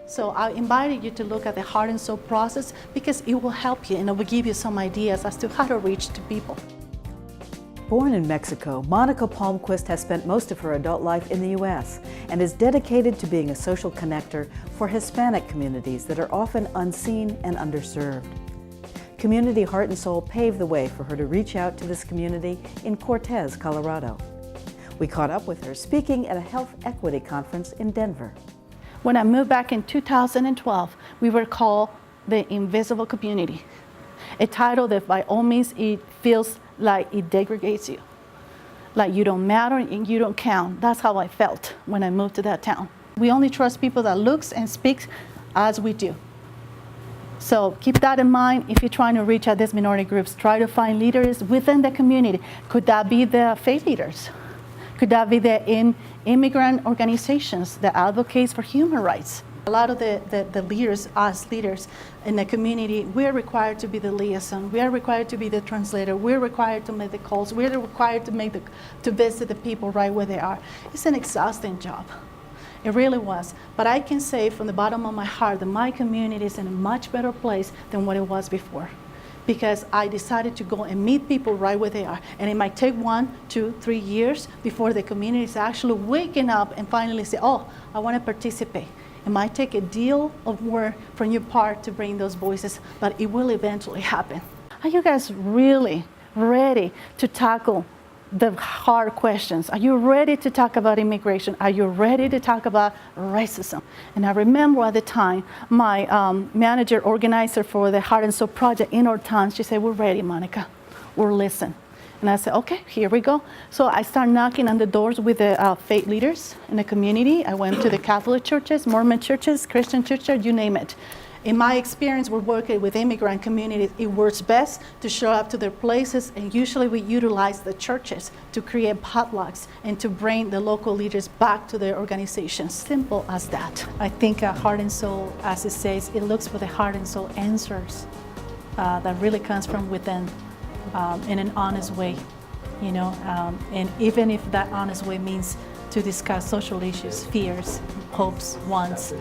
So I invited you to look at the heart and soul process because it will help you and it will give you some ideas as to how to reach to people. Born in Mexico, Monica Palmquist has spent most of her adult life in the U.S. and is dedicated to being a social connector for Hispanic communities that are often unseen and underserved. Community Heart and Soul paved the way for her to reach out to this community in Cortez, Colorado. We caught up with her speaking at a health equity conference in Denver. When I moved back in 2012, we were called the invisible community. A title that by all means it feels like it degrades you. Like you don't matter and you don't count. That's how I felt when I moved to that town. We only trust people that looks and speaks as we do. So keep that in mind if you're trying to reach out these minority groups. Try to find leaders within the community. Could that be the faith leaders? Could that be the immigrant organizations that advocates for human rights? A lot of the leaders, us leaders in the community, we're required to be the liaison. We are required to be the translator. We're required to make the calls. We're required to visit the people right where they are. It's an exhausting job. It really was. But I can say from the bottom of my heart that my community is in a much better place than what it was before. Because I decided to go and meet people right where they are. And it might take 1, 2, 3 years before the community is actually waking up and finally say, oh, I want to participate. It might take a deal of work from your part to bring those voices, but it will eventually happen. Are you guys really ready to tackle the hard questions? Are you ready to talk about immigration? Are you ready to talk about racism? And I remember at the time, my manager, organizer for the Heart and Soul Project in our town, she said, we're ready, Monica, we're listening. And I said, okay, here we go. So I started knocking on the doors with the faith leaders in the community. I went to the Catholic churches, Mormon churches, Christian churches, you name it. In my experience, we're working with immigrant communities. It works best to show up to their places, and usually we utilize the churches to create potlucks and to bring the local leaders back to their organizations. Simple as that. I think Heart and Soul, as it says, it looks for the heart and soul answers that really comes from within in an honest way, you know, and even if that honest way means to discuss social issues, fears, hopes, wants.